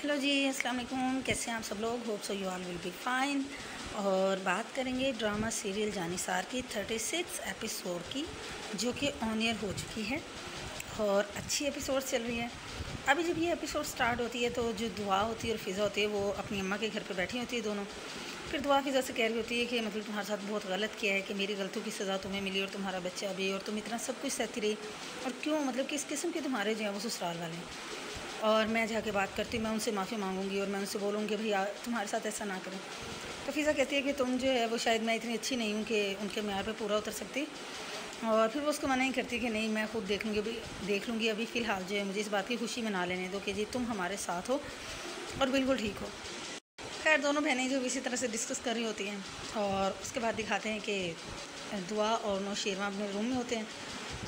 Hello जी, अस्सलाम वालेकुम। कैसे हैं आप सब लोग? Hope so you all will be fine. और बात करेंगे ड्रामा सीरियल जानिसार की 36 एपिसोड की, जो कि ऑन एयर हो चुकी है और अच्छी एपिसोड चल रही है। अभी जब ये एपिसोड स्टार्ट होती है तो जो दुआ होती है और फ़िज़ा होती है वो अपनी अम्मा के घर पे बैठी होती है दोनों। फिर दुआ फ़िज़ा से कह रही होती है कि मतलब तुम्हारे साथ बहुत गलत किया है कि मेरी गलतियों की सज़ा तुम्हें मिली और तुम्हारा बच्चा भी, और तुम इतना सब कुछ सहती रही, और क्यों मतलब किस किस्म के तुम्हारे जो है वो ससुराल वाले हैं। और मैं जाके बात करती हूँ, मैं उनसे माफ़ी मांगूंगी और मैं उनसे बोलूँगी भैया तुम्हारे साथ ऐसा ना करें। तो फ़िज़ा कहती है कि तुम जो है वो शायद मैं इतनी अच्छी नहीं हूँ कि उनके म्यार पे पूरा उतर सकती। और फिर वो उसको मना ही करती कि नहीं, मैं खुद देख लूँगी, अभी फ़िलहाल जो है मुझे इस बात की खुशी मना लेने दो कि जी तुम हमारे साथ हो और बिल्कुल ठीक हो। खैर दोनों बहनें जो इसी तरह से डिस्कस कर रही होती हैं और उसके बाद दिखाते हैं कि दुआ और नौशेरमा अपने रूम में होते हैं।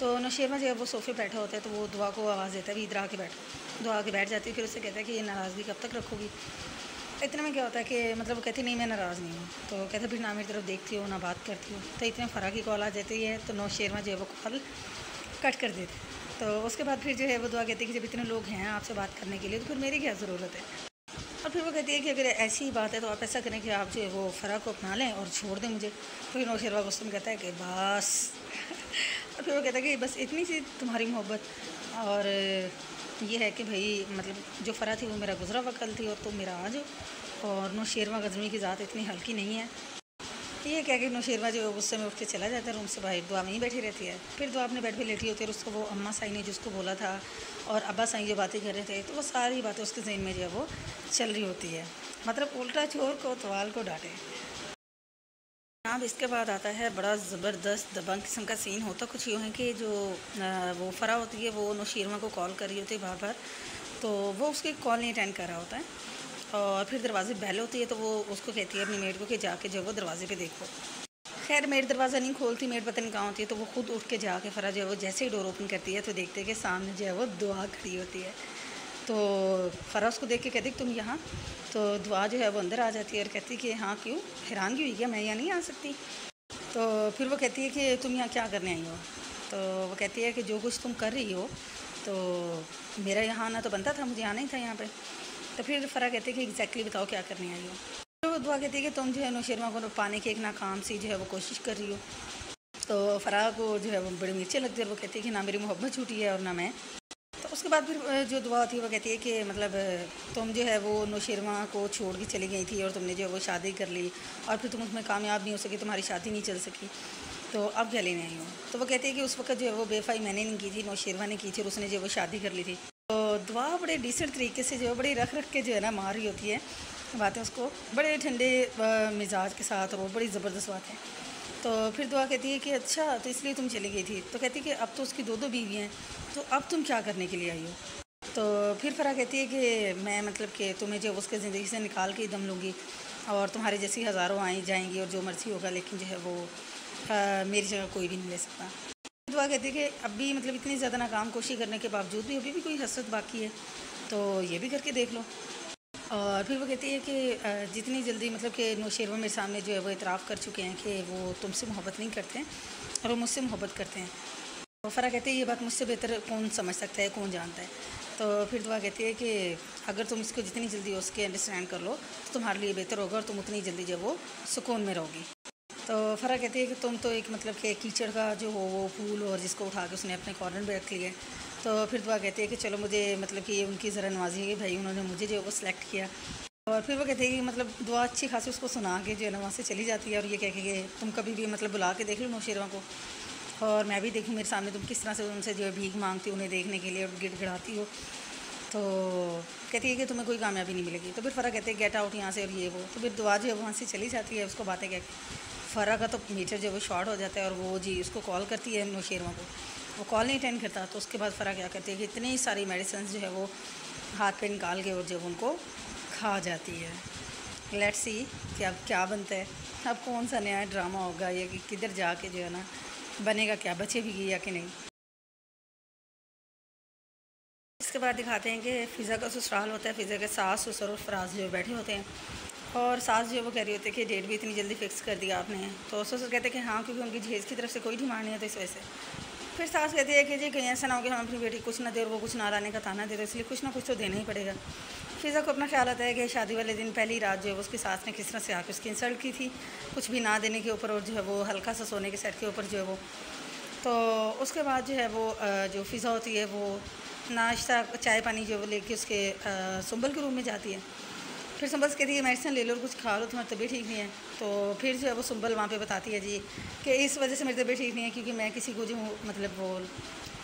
तो नौशेरमा जो है वो सोफ़े बैठा होता है तो वो दुआ को आवाज़ देता है भी इधर आके बैठ। दुआ आके बैठ जाती है, फिर उससे कहता है कि ये नाराज़गी कब तक रखोगी। इतने में क्या होता है कि मतलब वो कहती नहीं मैं नाराज़ नहीं हूँ। तो कहते फिर ना मेरी तरफ देखती हो ना बात करती हो। तो इतने फ़रा की कॉल आ जाती है तो नौशेरमा जो है वो कॉल कट कर देते। तो उसके बाद फिर जो है वो दुआ कहती है कि जब इतने लोग हैं आपसे बात करने के लिए तो फिर मेरी क्या ज़रूरत है। और फिर वो कहती है कि अगर ऐसी ही बात है तो आप ऐसा करें कि आप जो है वो फ़रा को अपना लें और छोड़ दें मुझे। तो फिर नौशेरमा गुस्से में कहता है कि बस और फिर वो कहता है कि बस इतनी सी तुम्हारी मोहब्बत। और ये है कि भाई मतलब जो फ़रा थी वो मेरा गुजरा वकल थी और तुम मेरा आज हो। और नौशेरमा गज़मी की ज़ात इतनी हल्की नहीं है। ये कह के नौशेरमा जो है गुस्से में उठ के चला जाता है रूम से बाहर। दुआ में ही बैठी रहती है। फिर दुआ अपने बेड पे लेटी होती है और उसको वो अम्मा साई ने जिसको बोला था और अब्बा साई जो बातें कर रहे थे तो वो सारी बातें उसके ज़हन में जो है वो चल रही होती है। मतलब उल्टा चोर को तवाल को डांटे। अब इसके बाद आता है बड़ा ज़बरदस्त दबंग किस्म का सीन। होता कुछ यूँ है कि जो वो फ़रा होती है वो नौशेरमा को कॉल कर रही होती है बार बार। तो वो उसकी कॉल नहीं अटेंड कर रहा होता है और फिर दरवाज़े बेल होती है तो वो उसको कहती है अपनी मेड को कि जाके जो वो दरवाज़े पे देखो। खैर मेड दरवाज़ा नहीं खोलती, मेड पता नहीं कहाँ होती है। तो वो खुद उठ के जाके फ़रा जो है वो जैसे ही डोर ओपन करती है तो देखते हैं कि सामने जो है वो दुआ खड़ी होती है। तो फ़रा उसको देख के कहती तुम यहाँ। तो दुआ जो है वो अंदर आ जाती है और कहती कि हाँ क्यों, हैरानगी हुई क्या, मैं यहाँ नहीं आ सकती। तो फिर वो कहती है कि तुम यहाँ क्या करने आई हो। तो वो कहती है कि जो कुछ तुम कर रही हो तो मेरा यहाँ आना तो बनता था, मुझे आना ही था यहाँ पे। तो फिर फ़रा कहती है कि एग्जैक्टली बताओ क्या करने आई हो। तो वो दुआ कहती है कि तुम जो है नौशेरमा को पाने की एक नाकाम सी जो है वो कोशिश कर रही हो। तो फ़रा को जो है वो बड़ी मिर्चें लगती है और वो कहती है कि ना मेरी मोहब्बत छूटी है और ना मैं। तो उसके बाद फिर जो दुआ होती है वो कहती है कि मतलब तुम जो है वो नौशेरमा को छोड़ के चली गई थी और तुमने जो है वो शादी कर ली और फिर तुम उसमें कामयाब नहीं हो सकी, तुम्हारी शादी नहीं चल सकी, तो अब क्या लेने आई हो। तो वो कहती है कि उस वक्त जो है वो बेफ़ाई मैंने नहीं की थी, नौशेरमा ने की थी और उसने जो है वो शादी कर ली थी। तो दुआ बड़े डिसेंट तरीके से जो है बड़ी रख रख के जो है ना मार रही होती है बातें उसको, बड़े ठंडे मिजाज के साथ, और वो बड़ी ज़बरदस्त बात है। तो फिर दुआ कहती है कि अच्छा तो इसलिए तुम चली गई थी। तो कहती है कि अब तो उसकी दो दो बीवी हैं, तो अब तुम क्या करने के लिए आई हो। तो फिर फ़रा कहती है कि मैं मतलब कि तुम्हें जो उसके ज़िंदगी से निकाल के ही दम लूँगी और तुम्हारे जैसी हज़ारों आई जाएंगी और जो मर्ज़ी होगा, लेकिन जो है वो मेरी जगह कोई भी नहीं ले सकता। दुआ कहती है कि अब भी मतलब इतनी ज़्यादा नाकाम कोशिश करने के बावजूद भी अभी भी कोई हसरत बाकी है, तो ये भी करके देख लो। और फिर वो कहती है कि जितनी जल्दी मतलब कि नौशेरमा मेरे सामने जो है वो इतराफ़ कर चुके हैं कि वो तुमसे मोहब्बत नहीं करते हैं और वो मुझसे मोहब्बत करते हैं। तो फ़रा कहती है ये बात मुझसे बेहतर कौन समझ सकता है, कौन जानता है। तो फिर दुआ कहती है कि अगर तुम इसको जितनी जल्दी हो सके अंडरस्टैंड कर लो तो तुम्हारे लिए बेहतर होगा और तुम उतनी जल्दी जो वो सुकून में रहोगी। तो फ़रा कहती है कि तुम तो एक मतलब कि कीचड़ का जो हो वो फूल और जिसको उठा के उसने अपने कॉर्नर में रख लिया है। तो फिर दुआ कहती है कि चलो मुझे मतलब कि ये उनकी ज़रा नवाजी है भाई, उन्होंने मुझे जो है वो सिलेक्ट किया। और फिर वो कहते हैं कि मतलब दुआ अच्छी खासी उसको सुना के जो है ना वहाँ से चली जाती है और ये कह के कि तुम कभी भी मतलब बुला के देख लो नौशेरमा को और मैं भी देखूँ मेरे सामने तुम किस तरह से उनसे जो है भीख मांगती हो उन्हें देखने के लिए और गिड़गिड़ाती हो। तो कहती है कि तुम्हें कोई कामयाबी नहीं मिलेगी। तो फिर फ़रा कहते हैं गेट आउट यहाँ से और ये वो। तो फिर दुआ जो है वहाँ से चली जाती है उसको बातें कह के। फ़रा का तो मीटर जो है वो शॉर्ट हो जाता है और वो जी उसको कॉल करती है नौशेरमा को, वो कॉल नहीं अटेंड करता। तो उसके बाद फ़रा क्या करती है कि इतनी सारी मेडिसिन जो है वो हाथ पे निकाल के और जब उनको खा जाती है। लेट्स सी कि अब क्या बनता है, अब कौन सा नया ड्रामा होगा या कि किधर जाके जो है ना बनेगा, क्या बचे भी या कि नहीं। इसके बाद दिखाते हैं कि फ़िज़ा का ससुराल होता है। फ़िज़ा के सास ससुर और फराज जो बैठे होते हैं और सास जो है वो कह रही होती है कि डेट भी इतनी जल्दी फ़िक्स कर दिया आपने। तो ससुर कहते हैं कि हाँ क्योंकि उनकी जहेज़ की तरफ से कोई डिमांड नहीं है तो इस वजह से। फिर सास कहती है कि जी कहीं ऐसा ना हो कि हम अपनी बेटी कुछ ना दे और वो कुछ ना लाने का ताना दे, तो इसलिए कुछ ना कुछ तो देना ही पड़ेगा। फ़िज़ा को अपना ख़्याल आता है कि शादी वाले दिन पहली रात जो है उसकी सास ने किस तरह से आके उसकी इंसल्ट की थी, कुछ भी ना देने के ऊपर, और जो है वो हल्का सा सोने के सेट के ऊपर जो है वो। तो उसके बाद जो है वो जो फ़िज़ा होती है वो नाश्ता चाय पानी जो है वो लेके उसके सुंबल के रूम में जाती है। फिर सुंबल से कहती है मेडिसिन ले लो और कुछ खा लो, तुम्हारी तबीयत ठीक नहीं है। तो फिर जो है वो सुंबल वहाँ पे बताती है जी कि इस वजह से मेरी तबीयत ठीक नहीं है क्योंकि मैं किसी को जो मतलब वो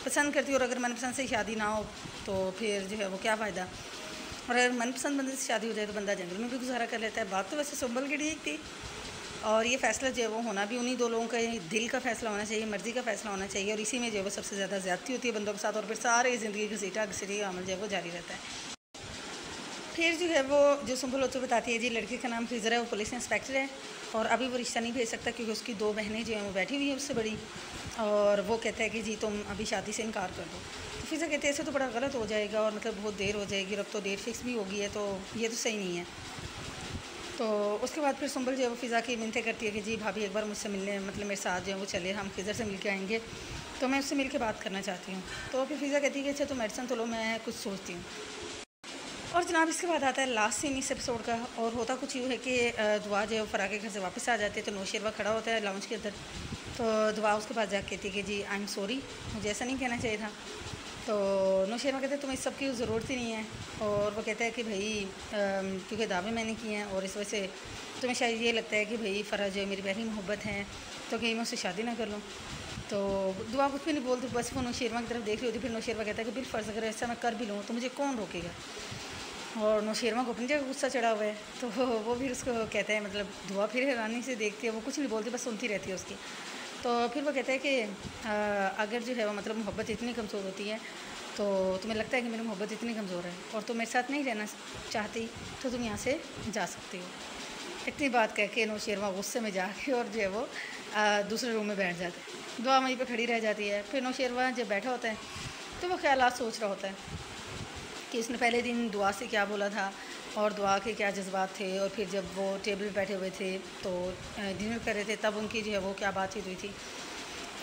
पसंद करती हूँ, और अगर मनपसंद से शादी ना हो तो फिर जो है वो क्या फ़ायदा, और अगर मनपसंद बंदे से शादी हो जाए तो बंदा जंगल में भी गुजारा कर लेता है। बात तो वैसे सुंबल की ठीक थी, और ये फ़ैसला जो है वो होना भी उन्हीं दो लोगों का दिल का फ़ैसला होना चाहिए, मर्ज़ी का फ़ैसला होना चाहिए, और इसी में जो है वो सबसे ज़्यादा ज़्यादती होती है बंदों के साथ, और फिर सारे ज़िंदगी घसीटा घसीटी का अमल जो है वो जारी रहता है। फिर जो है वो जो सुंबल होती बताती है जी लड़के का नाम फ़िज़र है, वो पुलिस इंस्पेक्टर है, और अभी वो रिश्ता नहीं भेज सकता क्योंकि उसकी 2 बहनें जो हैं वो बैठी हुई हैं उससे बड़ी, और वो कहता है कि जी तुम अभी शादी से इनकार कर दो। तो फ़िज़र कहते हैं ऐसे तो बड़ा गलत हो जाएगा, और मतलब बहुत देर हो जाएगी, और अब तो डेट फिक्स भी होगी है, तो ये तो सही नहीं है। तो उसके बाद फिर सुंबल जो है वो फ़िज़ा की मिन्नतें करती है कि जी भाभी एक बार मुझसे मिलने मतलब मेरे साथ जो है वो चले, हम फ़िज़र से मिल के आएँगे, तो मैं उससे मिल के बात करना चाहती हूँ। तो फिर फ़िज़ा कहती है कि अच्छा तो मेडिसिन तो लो, मैं कुछ सोचती हूँ। और जनाब इसके बाद आता है लास्ट सीन इस एपिसोड का, और होता कुछ यूँ है कि दुआ जो है फ़रा के घर से वापस आ जाती है, तो नौशेरवा खड़ा होता है लाउंज के अंदर। तो दुआ उसके पास जाके कहती है कि जी आई एम सॉरी, मुझे ऐसा नहीं कहना चाहिए था। तो नौशेरवा कहते हैं तुम्हें इस सब की ज़रूरत ही नहीं है, और वो कहता है कि भाई क्योंकि दावे मैंने किए हैं और इस वजह से तुम्हें शायद ये लगता है कि भाई फ़रा जो है मेरी पहली मोहब्बत है, तो कहीं मैं उससे शादी ना कर लूँ। तो दुआ कुछ भी नहीं बोलती, बस वो नौशेरवा की तरफ देख रही होती। फिर नौशेरवा कहता है कि बिलफ़र्ज़ अगर ऐसा मैं कर भी लूँ तो मुझे कौन रोकेगा, और नौशेरवा को अपनी जगह गुस्सा चढ़ा हुआ है। तो वो फिर उसको कहता है मतलब दुआ फिर हैरानी से देखती है, वो कुछ नहीं बोलती बस सुनती रहती है उसकी। तो फिर वो कहता है कि अगर जो है वो मतलब मोहब्बत इतनी कमज़ोर होती है, तो तुम्हें लगता है कि मेरी मोहब्बत इतनी कमज़ोर है और तुम मेरे साथ नहीं रहना चाहती, तो तुम यहाँ से जा सकती हो। इतनी बात कह के नौशेरवा गुस्से में जाके और जो है वो दूसरे रूम में बैठ जाता है। दुआ वहीं पर खड़ी रह जाती है। फिर नौशेरवा जब बैठा होता है तो वो ख्यालात सोच रहा होता है कि इसने पहले दिन दुआ से क्या बोला था और दुआ के क्या जज्बात थे, और फिर जब वो टेबल पर बैठे हुए थे तो डिनर कर रहे थे तब उनकी जो है वो क्या बातचीत हुई थी।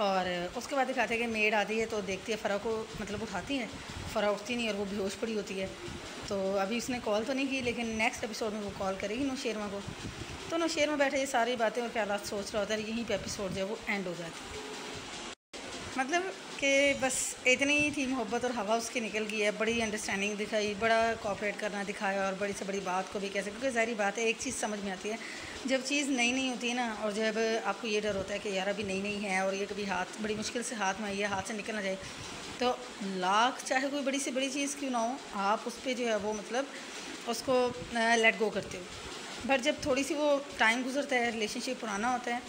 और उसके बाद दिखाते हैं कि मेड आती है तो देखती है फ़रा को, मतलब उठाती है, फ़रा उठती नहीं और वो बेहोश पड़ी होती है। तो अभी उसने कॉल तो नहीं की, लेकिन नेक्स्ट एपिसोड में वो कॉल करेगी नौशेरवा को। तो नौशेरवा बैठे ये सारी बातें और ख्यालात सोच रहा होता है, यहीं पे एपिसोड जो है वो एंड हो जाती है। मतलब कि बस इतनी ही थी मोहब्बत, और हवा उसकी निकल गई है। बड़ी अंडरस्टैंडिंग दिखाई, बड़ा कोऑपरेट करना दिखाया, और बड़ी से बड़ी बात को भी कैसे, क्योंकि ज़ाहिर बात है एक चीज़ समझ में आती है जब चीज़ नई नई होती है ना, और जब आपको ये डर होता है कि यार अभी नई नई है और ये कभी हाथ बड़ी मुश्किल से हाथ में आई है, हाथ से निकल ना जाए, तो लाख चाहे कोई बड़ी से बड़ी चीज़ क्यों ना हो, आप उस पर जो है वो मतलब उसको लेट गो करते हो। बट जब थोड़ी सी वो टाइम गुजरता है, रिलेशनशिप पुराना होता है,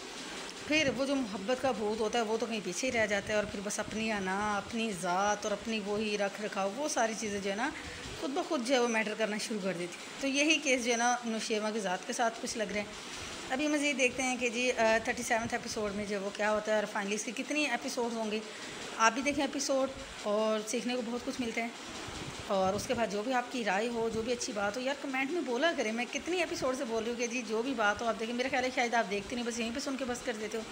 फिर वो जो मोहब्बत का भूत होता है वो तो कहीं पीछे ही रह जाता है, और फिर बस अपनी अना, अपनी ज़ात और अपनी वही रख रखाव, वो सारी चीज़ें जो है ना खुद ब खुद जो है वो मैटर करना शुरू कर देती। तो यही केस जो है ना नौशेरवा की ज़ात के साथ कुछ लग रहे हैं। अभी मज़ीद देखते हैं कि जी 37th एपिसोड में जो वो क्या होता है, और फाइनली इसके कितनी एपिसोड होंगे। आप भी देखें एपिसोड, और सीखने को बहुत कुछ मिलता है। और उसके बाद जो भी आपकी राय हो, जो भी अच्छी बात हो यार कमेंट में बोला करें। मैं कितनी एपिसोड से बोल रही हूँ कि जी जो भी बात हो आप देखें। मेरा ख्याल है शायद आप देखते नहीं, बस यहीं पे सुन के बस कर देते हो,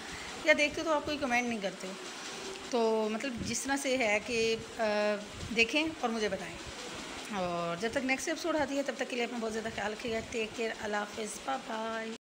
या देखते हो तो आप कोई कमेंट नहीं करते हो। तो मतलब जिस तरह से है कि देखें और मुझे बताएं। और जब तक नेक्स्ट एपिसोड आती है तब तक के लिए अपना बहुत ज़्यादा ख्याल रखिएगा। टेक केयर, अल्लाह हाफ़िज़, बाय बाय।